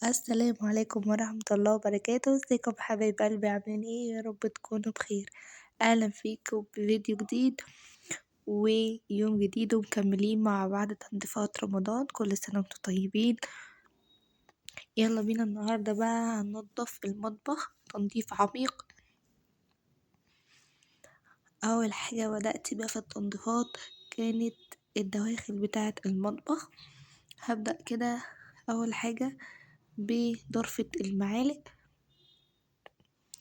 السلام عليكم ورحمة الله وبركاته، ازيكم حبايب قلبي عاملين ايه؟ يا رب تكونوا بخير. اهلا فيكم بفيديو جديد ويوم جديد ومكملين مع بعض تنظيفات رمضان. كل سنة وانتم طيبين. يلا بينا النهاردة بقى هننضف المطبخ تنظيف عميق. اول حاجة بدأت بيها في التنظيفات كانت الدواخل بتاعة المطبخ. هبدأ كده اول حاجة بضرفة المعالق.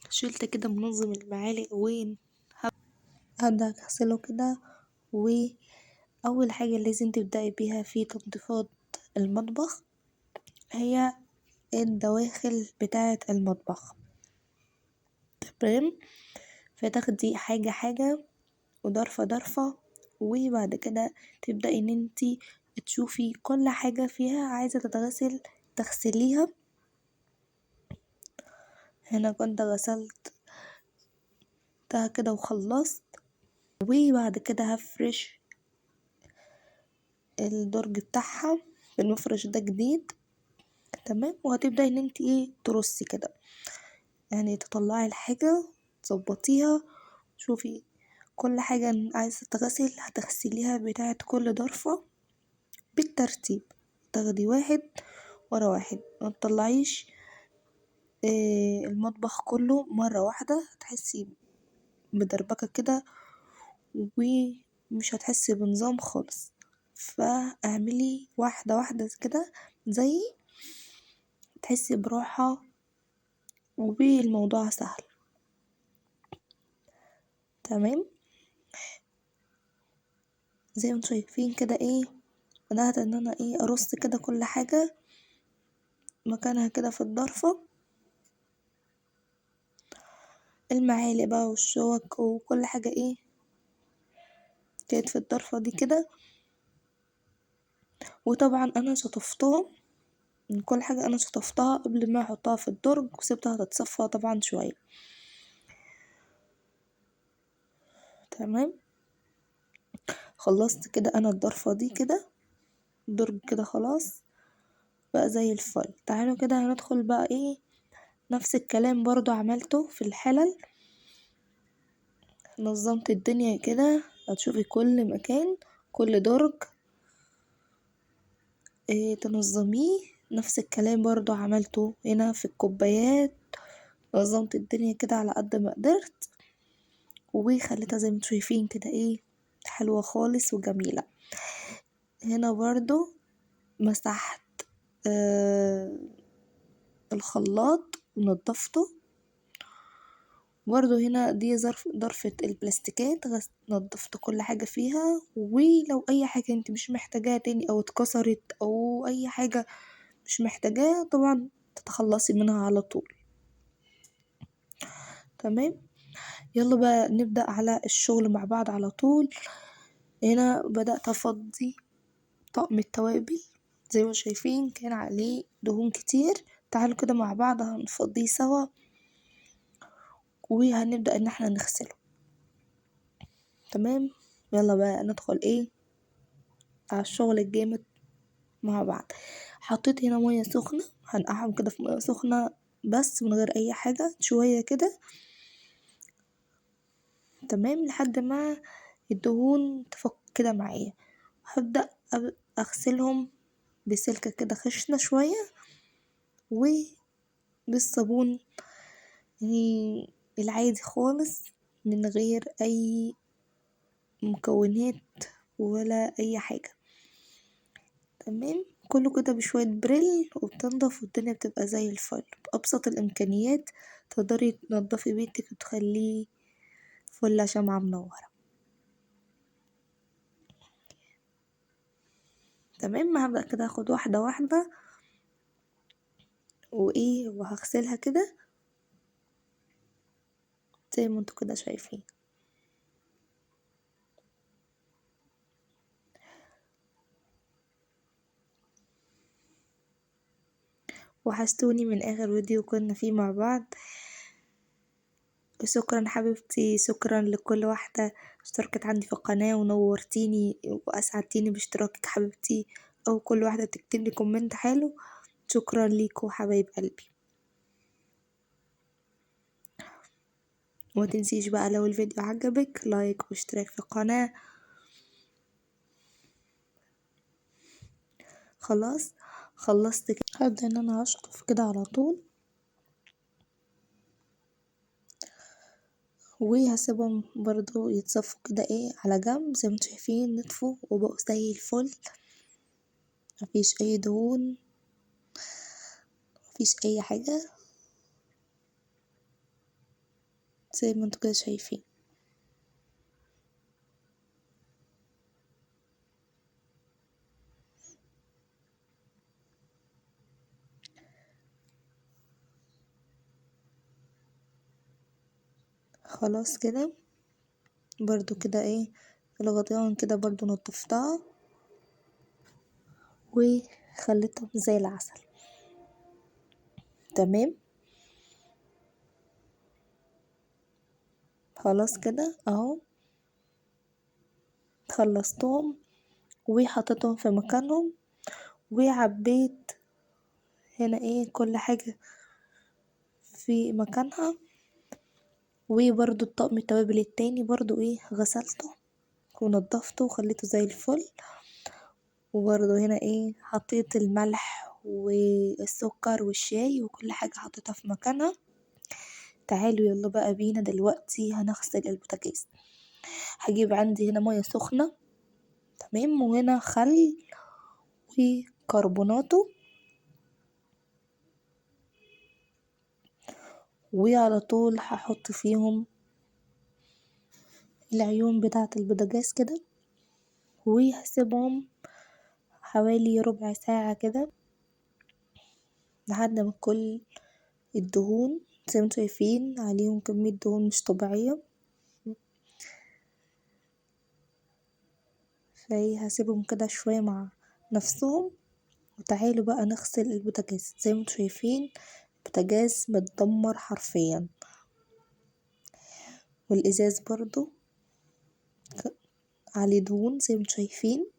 شلت كده منظم المعالق وين هبدأ أغسله كده. وأول حاجة لازم تبدأي بيها في تنظيفات المطبخ هي الدواخل بتاعة المطبخ. تمام، فتاخدي حاجة حاجة وضرفة ضرفة، وبعد كده تبدأي ان انتي تشوفي كل حاجة فيها عايزة تتغسل تغسليها. هنا كنت غسلت ده كده وخلصت، وبعد كده هفرش الدرج بتاعها بالمفرش ده جديد. تمام، وهتبدأي ان انت ترصي كده، يعني تطلعي الحاجة تظبطيها. شوفي كل حاجة عايزة تغسل هتغسليها بتاعة كل ضرفة بالترتيب، تاخدي واحد ورا واحد، ما تطلعيش المطبخ كله مرة واحدة، هتحسي بدربكة كده ومش هتحسي بنظام خالص. فاعملي واحدة واحدة كده زي تحسي براحة والموضوع سهل. تمام، زي ما انتم شايفين كده بدأت ان انا ارص كده كل حاجة مكانها كده في الضرفة. المعالق بقى والشوك وكل حاجة كانت في الضرفة دي كده. وطبعا انا شطفتهم، من كل حاجة انا شطفتها قبل ما احطها في الدرج وسبتها تتصفى طبعا شوية. تمام، خلصت كده انا الضرفة دي كده، الدرج كده خلاص بقى زي الفل. تعالوا كده هندخل بقى نفس الكلام برضو عملته في الحلل. نظمت الدنيا كده، هتشوفي كل مكان كل درج تنظميه. نفس الكلام برضو عملته هنا في الكوبايات، نظمت الدنيا كده على قد ما قدرت وخليتها زي ما انتوا شايفين كده حلوة خالص وجميلة. هنا برضو مسحت الخلاط ونضفته. برضو هنا دي ضرفة البلاستيكات، نضفت كل حاجة فيها، ولو اي حاجة انت مش محتاجاها تاني او اتكسرت او اي حاجة مش محتاجاها طبعا تتخلصي منها على طول. تمام، يلا بقى نبدأ على الشغل مع بعض على طول. هنا بدأت افضي طقم التوابل، زي ما شايفين كان عليه دهون كتير. تعالوا كده مع بعض هنفضيه سوا وهنبدأ ان احنا نغسله. تمام، يلا بقى ندخل على الشغل الجامد مع بعض. حطيت هنا مية سخنة، هنقعهم كده في مية سخنة بس من غير اي حاجة شوية كده. تمام، لحد ما الدهون تفك كده معايا. هبدأ اغسلهم بسلكة كده خشنة شوية وبالصابون، يعني العادي خالص من غير اي مكونات ولا اي حاجة. تمام، كله كده بشوية بريل وبتنضف والدنيا بتبقى زي الفل. بأبسط الإمكانيات تقدري تنضفي بيتك وتخليه فل شمعة منورة. تمام، هبدأ كده اخد واحدة واحدة وهغسلها كده زي ما انتوا كده شايفين. وحشتوني من آخر فيديو كنا فيه مع بعض. شكرا حبيبتي، شكرا لكل واحدة اشتركت عندي في القناة ونورتيني وأسعدتيني باشتراكك حبيبتي، أو كل واحدة تكتب لي كومنت حلو شكرا ليكوا حبايب قلبي. وما تنسيش بقى لو الفيديو عجبك لايك واشتراك في القناة. خلاص خلصت كده، هبدأ ان انا هشطف كده على طول، وهسيبهم برضو يتصفوا كده على جنب. زي ما انتوا شايفين نطفوا وبقوا زي الفل، مفيش اي دهون، مفيش اي حاجة، زي ما انتوا كده شايفين. خلاص كده برضو كده الغطيان كده برضو نضفتها وخليتهم زي العسل. تمام، خلاص كده اهو خلصتهم وحطيتهم في مكانهم، وعبيت هنا كل حاجة في مكانها. وبرضو الطقم التوابل التاني برضو غسلته ونضفته وخليته زي الفل. وبرضو هنا حطيت الملح والسكر والشاي وكل حاجة حطيتها في مكانها. تعالوا يلا بقى بينا دلوقتي هنغسل البوتاجاز. هجيب عندي هنا مية سخنة، تمام، وهنا خل وكربوناتو، وعلى طول هحط فيهم العيون بتاعة البوتاجاز كده، وهسيبهم حوالي ربع ساعة كده لحد ما كل الدهون، زي ما انتوا شايفين عليهم كمية دهون مش طبيعية. هسيبهم كده شوية مع نفسهم. وتعالوا بقى نغسل البوتاجاز. زي ما انتوا شايفين البوتاجاز متدمر حرفيا، والازاز برضو عليه دهون زي ما انتوا شايفين.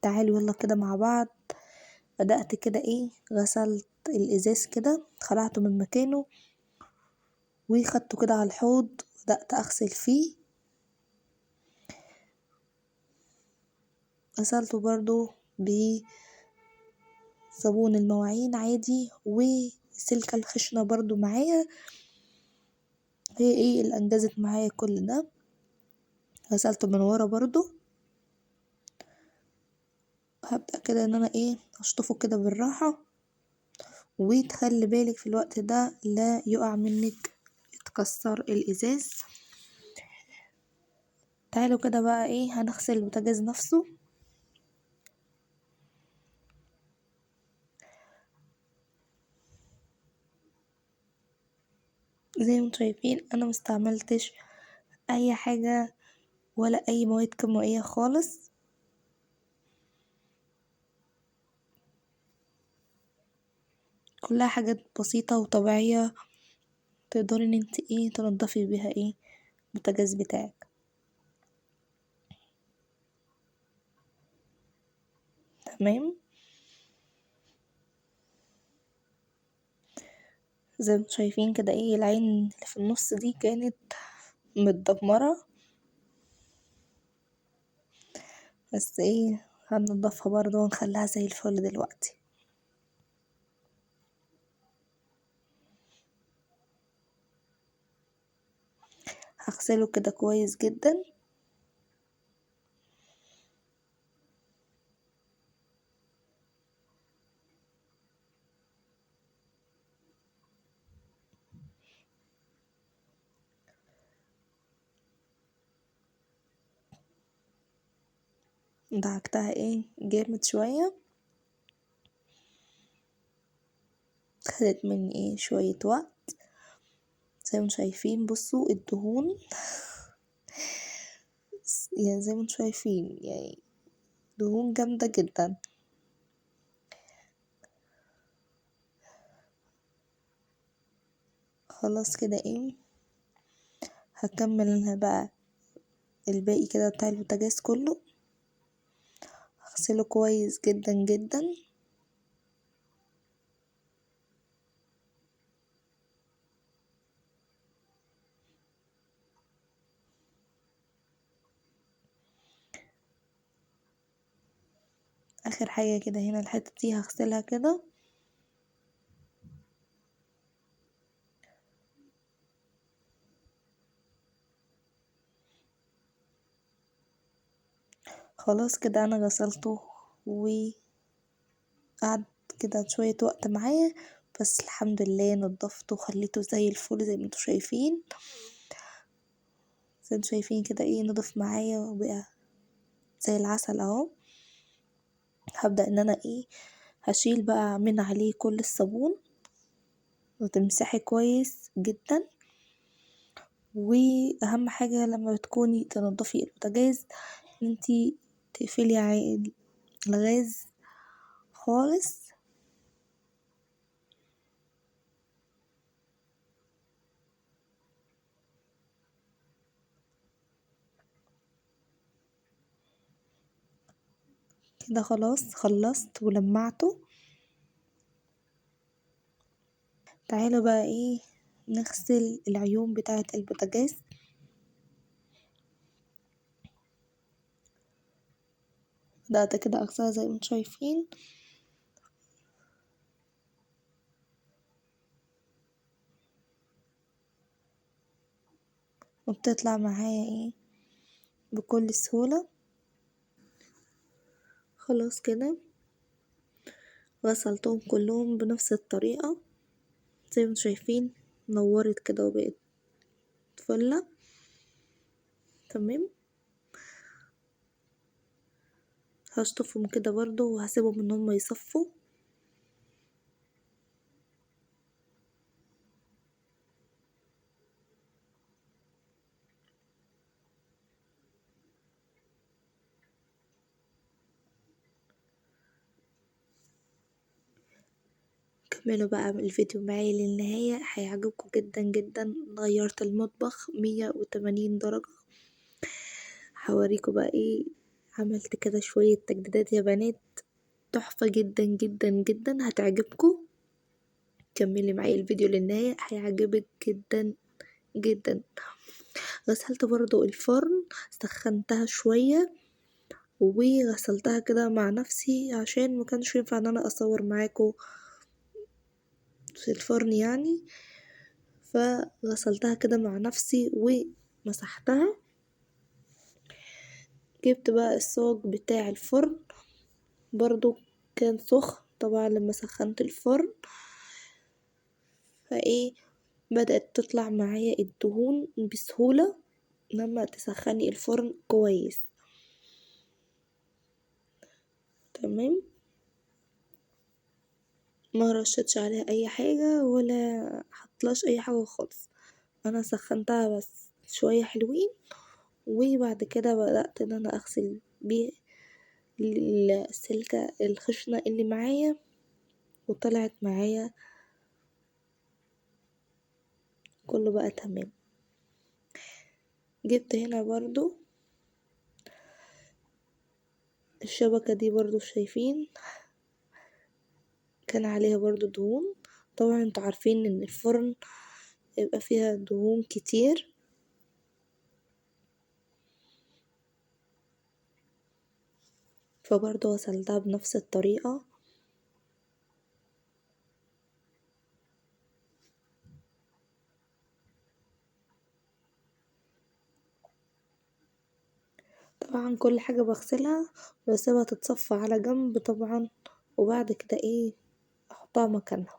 تعالوا يلا كده مع بعض. بدأت كده غسلت الازاز كده، خلعته من مكانه وخدته كده على الحوض، بدأت اغسل فيه. غسلته برضو بصابون المواعين عادي، والسلكة الخشنة برضو معايا، هي اللي انجزت معايا كل ده. غسلته من ورا برضو. هبدأ كده ان انا اشطفه كده بالراحة، وتخلي بالك في الوقت ده لا يقع منك يتكسر الازاز. تعالوا كده بقى هنغسل البوتاجاز نفسه. زي ما انتوا شايفين انا مستعملتش اي حاجة ولا اي مواد كيماوية خالص. كلها حاجات بسيطة وطبيعية تقدري ان انت تنضفي بيها البوتاجاز بتاعك. تمام، زي ما انتوا شايفين كده العين اللي في النص دي كانت متدمرة، بس هننضفها برضه ونخليها زي الفل دلوقتي. هغسله كده كويس جدا. دعكتها جامد شوية، خدت مني شوية وقت. زي ما انتوا شايفين بصوا الدهون يعني زي ما انتوا شايفين دهون جامدة جدا. خلاص كده هكمل انا بقى الباقي كده بتاع البوتاجاز كله. هغسله كويس جدا جدا. اخر حاجة كده هنا الحتة دي هغسلها كده. خلاص كده انا غسلته وقعد كده شوية وقت معايا، بس الحمد لله نضفته وخليته زي الفل زي ما انتوا شايفين. زي ما انتوا شايفين كده ايه نضف معايا وبقى زي العسل اهو. هبدأ ان انا ايه هشيل بقى من عليه كل الصابون وتمسحي كويس جدا. واهم حاجة لما تكوني تنضفي البوتاجاز ان انتي تقفلي الغاز خالص. كده خلاص خلصت ولمعته. تعالوا بقى ايه نغسل العيون بتاعة البوتاجاز. بدأت كده اغسلها زي ما انتم شايفين. وبتطلع معايا ايه بكل سهولة. خلاص كده غسلتهم كلهم بنفس الطريقة زي ما انتم شايفين. نورت كده وبقت فلة تمام. هشطفهم كده برضو وهسيبهم ان هم يصفوا. كملوا بقى الفيديو معايا للنهاية هيعجبكم جدا جدا. غيرت المطبخ 180 درجة. هوريكم بقى ايه عملت كده شوية تجديدات يا بنات تحفة جدا جدا جدا هتعجبكم. كملي معايا الفيديو للنهاية هيعجبك جدا جدا. غسلت برضو الفرن سخنتها شوية وغسلتها كده مع نفسي عشان ما كانش ينفع ان انا اصور معاكم في الفرن يعني. فغسلتها كده مع نفسي ومسحتها. جبت بقى الصاج بتاع الفرن برضو كان سخن طبعا لما سخنت الفرن. فايه بدأت تطلع معايا الدهون بسهولة لما تسخني الفرن كويس تمام. ما رشتش عليها اي حاجة ولا حطلاش اي حاجة خالص. انا سخنتها بس شوية حلوين. وبعد كده بدأت ان انا اغسل بيه السلكة الخشنة اللي معايا وطلعت معايا كله بقى تمام. جبت هنا برضو الشبكة دي برضو شايفين كان عليها برضو دهون. طبعا انتوا عارفين ان الفرن يبقى فيها دهون كتير. فبرضو غسلتها بنفس الطريقة. طبعا كل حاجة بغسلها بسيبها تتصفى على جنب طبعا. وبعد كده ايه احطها مكانها.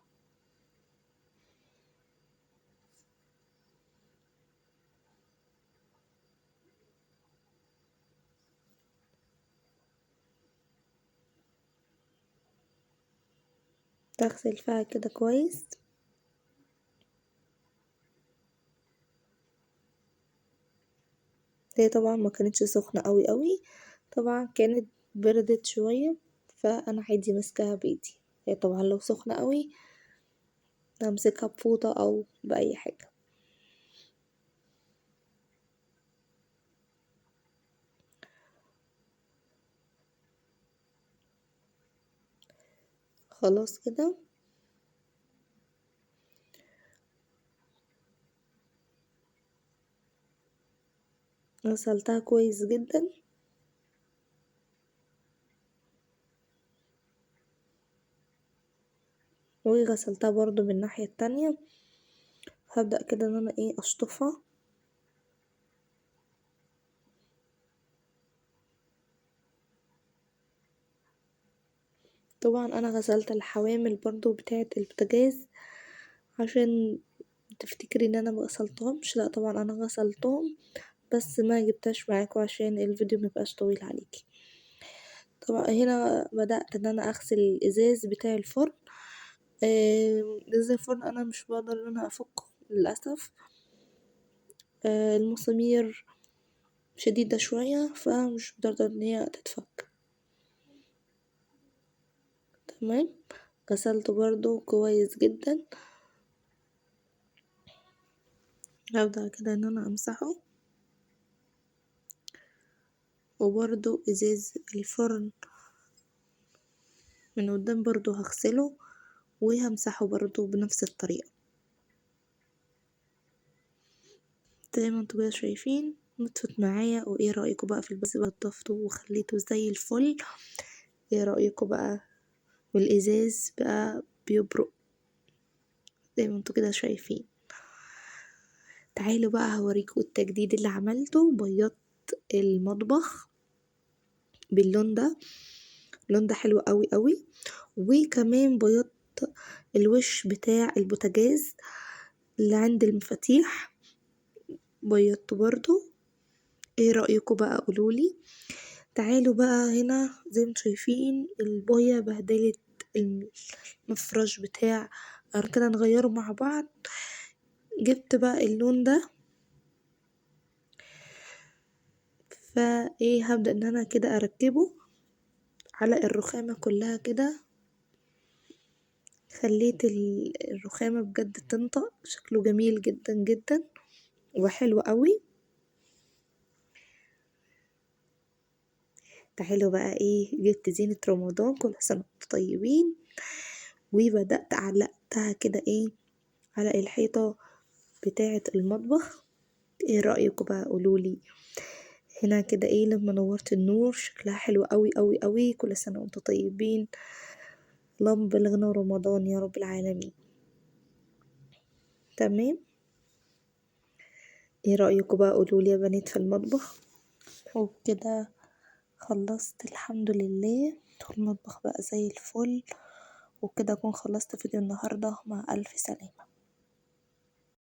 تغسل فيها كده كويس. هي طبعا ما كانتش سخنة قوي قوي. طبعا كانت بردت شوية. فانا عادي ماسكاها بايدي. هي طبعا لو سخنة قوي همسكها بفوطة او بأي حاجة. خلاص كده غسلتها كويس جدا. وغسلتها برضو من الناحية التانية. هبدأ كده ان انا اشطفها. طبعا انا غسلت الحوامل برضو بتاعة البوتاجاز، عشان تفتكري ان انا مغسلتهمش، لا طبعا انا غسلتهم، بس ما جبتهاش معاكم عشان الفيديو ميبقاش طويل عليكي. طبعا هنا بدأت ان انا اغسل الازاز بتاع الفرن. ازاز الفرن انا مش بقدر ان انا افكه للاسف. المسامير شديدة شوية فمش بتقدر ان هي تتفك. تمام، غسلته برضو كويس جدا. هبدأ كده ان انا امسحه. وبرضو ازاز الفرن من قدام برضو هغسله وهمسحه برضو بنفس الطريقة. زي ما انتوا كده شايفين نطفت معايا. وايه رأيكم بقى في البس بقى نضفته وخليته زي الفل؟ ايه رأيكم بقى؟ والازاز بقى بيبرق زي ما انتوا كده شايفين. تعالوا بقى هوريكم التجديد اللي عملته. بيضت المطبخ باللون ده، اللون ده حلو قوي قوي. وكمان بيضت الوش بتاع البوتاجاز اللي عند المفاتيح، بيضته برضو. ايه رأيكم بقى؟ قولولي. تعالوا بقى هنا زي ما انتم شايفين البوية بهدلت المفرش بتاع كده، نغيره مع بعض. جبت بقى اللون ده، فايه هبدأ ان انا كده اركبه على الرخامة كلها كده. خليت الرخامة بجد تنطق، شكله جميل جدا جدا وحلو قوي. تعالوا بقى جبت زينة رمضان، كل سنة وانتم طيبين. وبدأت علقتها كده على الحيطة بتاعة المطبخ. ايه رأيكم بقى؟ قولولي. هنا كده لما نورت النور شكلها حلو قوي قوي قوي. كل سنة وانتم طيبين، اللهم بلغنا رمضان يا رب العالمين. تمام، ايه رأيكم بقى؟ قولولي يا بنات في المطبخ. وبكده خلصت الحمد لله، المطبخ بقى زي الفل. وكده اكون خلصت فيديو النهاردة. مع ألف سلامة.